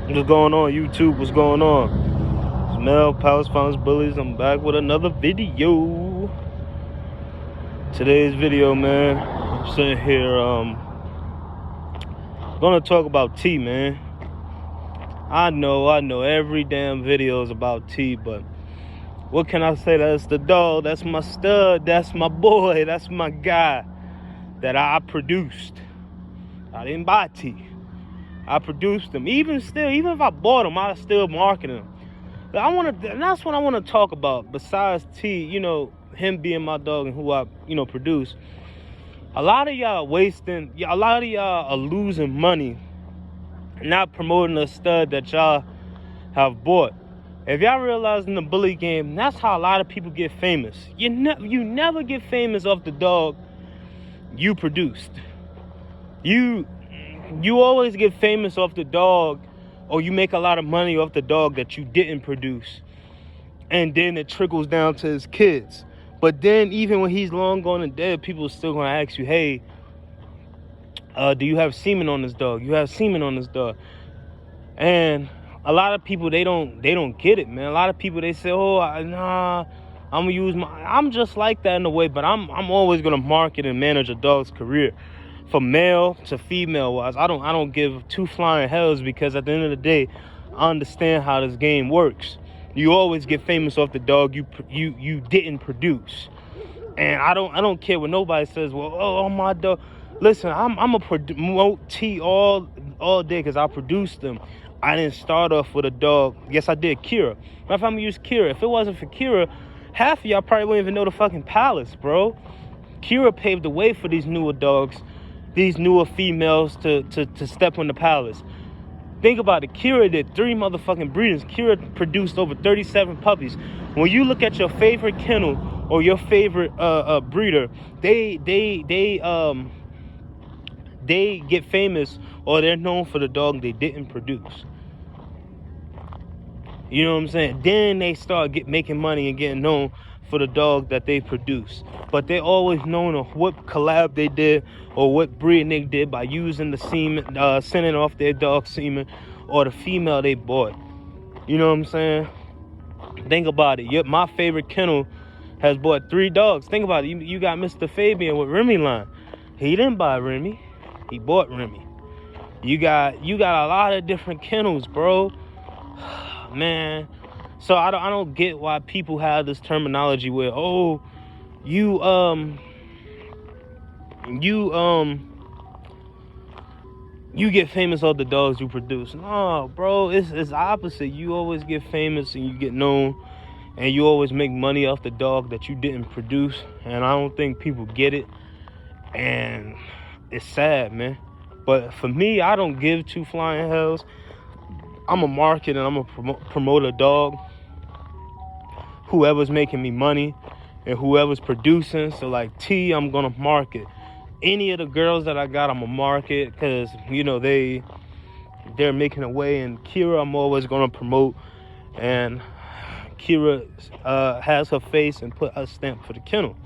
What's going on, YouTube? What's going on? It's Mel, Palace Finals Bullies. I'm back with another video. Today's video, man, I'm sitting here, gonna talk about T, man. I know, every damn video is about T, but what can I say? That's the dog, that's my stud, that's my boy, that's my guy that I produced. I didn't buy T. I produced them. Even if I bought them, I still market them. And that's what I want to talk about. Besides T, him being my dog and who I, produce. A lot of y'all are losing money, not promoting a stud that y'all have bought. If y'all realize in the bully game, that's how a lot of people get famous. You never get famous off the dog you produced. You always get famous off the dog, or you make a lot of money off the dog that you didn't produce. And then it trickles down to his kids. But then even when he's long gone and dead, people are still going to ask you, hey, do you have semen on this dog? You have semen on this dog. And a lot of people, they don't get it, man. A lot of people, they say, nah, I'm just like that in a way, but I'm always going to market and manage a dog's career. From male to female wise, I don't give two flying hells, because at the end of the day, I understand how this game works. You always get famous off the dog you didn't produce, and I don't care what nobody says. Well, oh my dog. Listen, I'm a promote T all day because I produced them. I didn't start off with a dog. Yes, I did. Kira. If I'm gonna use Kira, if it wasn't for Kira, half of y'all probably wouldn't even know the fucking Palace, bro. Kira paved the way for these newer dogs, these newer females to step on the Palace. Think about it. Kira did 3 motherfucking breedings. Kira produced over 37 puppies. When you look at your favorite kennel or your favorite breeder, they get famous, or they're known for the dog they didn't produce. You know what I'm saying? Then they start making money and getting known for the dog that they produce. But they're always known of what collab they did or what breeding they did by using the semen, sending off their dog semen, or the female they bought. You know what I'm saying? Think about it. My favorite kennel has bought 3 dogs. Think about it. You got Mr. Fabian with Remy line. He didn't buy Remy. He bought Remy. You got a lot of different kennels, bro. Man. So I don't get why people have this terminology where, you get famous off the dogs you produce. No, bro, it's opposite. You always get famous and you get known, and you always make money off the dog that you didn't produce. And I don't think people get it, and it's sad, man. But for me, I don't give 2 flying hells. I'm a market and I'm a promote a dog. Whoever's making me money and whoever's producing. So like T, I'm gonna market. Any of the girls that I got, I'm gonna market, because they're making a way. And Kira, I'm always gonna promote. And Kira has her face and put her stamp for the kennel.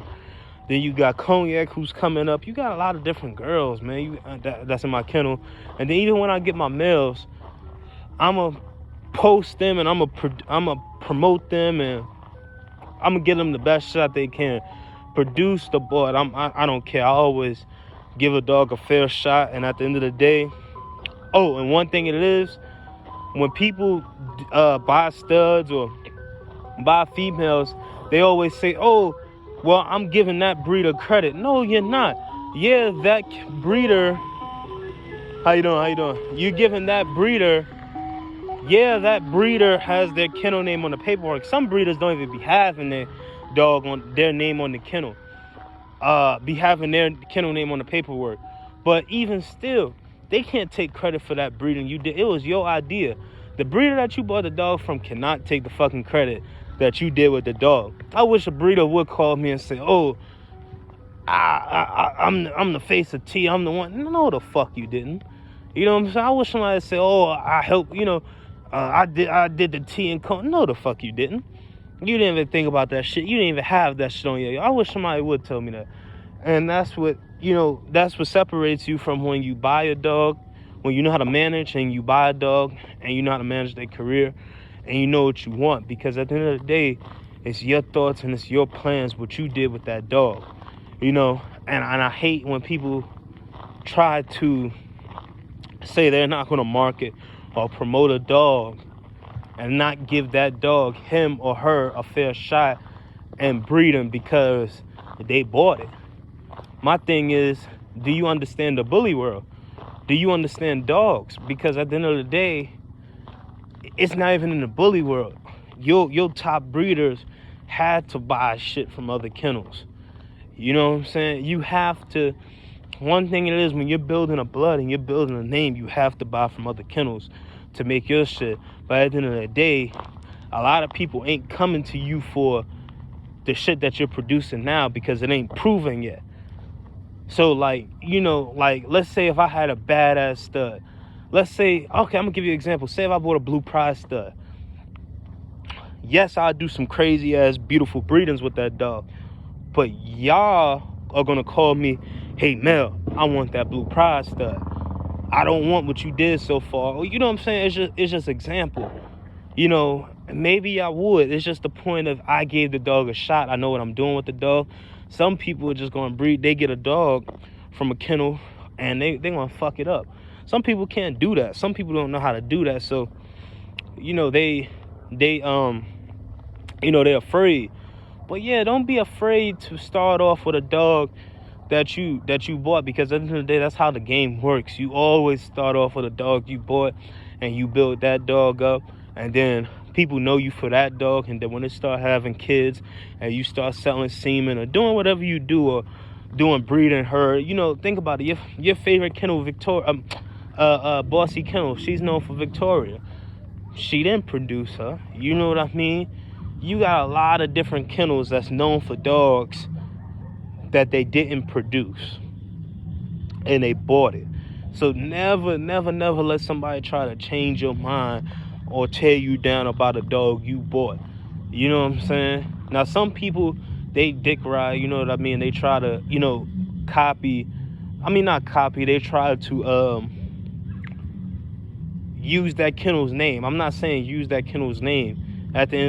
Then you got Cognac, who's coming up. You got a lot of different girls, man. That's in my kennel. And then even when I get my males, I'ma post them and I'ma promote them, and I'm gonna give them the best shot they can. Produce the boy. I don't care. I always give a dog a fair shot. And at the end of the day, and one thing it is, when people buy studs or buy females, they always say, well, I'm giving that breeder credit. No, you're not. Yeah, that breeder. How you doing? You giving that breeder. Yeah, that breeder has their kennel name on the paperwork. Some breeders don't even be having their dog on their name on the kennel. Be having their kennel name on the paperwork. But even still, they can't take credit for that breeding you did. It was your idea. The breeder that you bought the dog from cannot take the fucking credit that you did with the dog. I wish a breeder would call me and say, I'm the face of T. I'm the one. No, the fuck you didn't. You know what I'm saying? I wish somebody would say, I helped, I did the T and Co. No, the fuck you didn't. You didn't even think about that shit. You didn't even have that shit on you. I wish somebody would tell me that. And that's what separates you from when you buy a dog, when you know how to manage and you buy a dog and you know how to manage their career and you know what you want, because at the end of the day, it's your thoughts and it's your plans, what you did with that dog, you know. And I hate when people try to say they're not going to market or promote a dog and not give that dog, him or her, a fair shot and breed him because they bought it. My thing is, do you understand the bully world? Do you understand dogs? Because at the end of the day, it's not even in the bully world. Your top breeders had to buy shit from other kennels. You know what I'm saying? You have to. One thing it is, when you're building a blood and you're building a name, you have to buy from other kennels to make your shit. But at the end of the day, a lot of people ain't coming to you for the shit that you're producing now because it ain't proven yet. So, like, you know, like, let's say if I had a badass stud. Let's say, okay, I'm gonna give you an example. Say if I bought a blue prize stud. Yes, I'll do some crazy ass beautiful breedings with that dog. But y'all are gonna call me, hey Mel, I want that blue prize stud. I don't want what you did so far. You know what I'm saying? It's just example. You know, maybe I would. It's just the point of, I gave the dog a shot. I know what I'm doing with the dog. Some people are just gonna breed. They get a dog from a kennel and they gonna fuck it up. Some people can't do that. Some people don't know how to do that. So, you know, they you know, they're afraid. But yeah, don't be afraid to start off with a dog that you bought, because at the end of the day, that's how the game works. You always start off with a dog you bought and you build that dog up, and then people know you for that dog. And then when they start having kids and you start selling semen or doing whatever you do, or doing breeding her, you know, think about it. Your favorite kennel, Victoria, Bossy Kennel, she's known for Victoria. She didn't produce her. You know what I mean? You got a lot of different kennels that's known for dogs that they didn't produce and they bought it. So never let somebody try to change your mind or tear you down about a dog you bought. You know what I'm saying? Now, some people, they dick ride, you know what I mean? They try to, you know, not copy, they try to use that kennel's name. I'm not saying use that kennel's name. At the end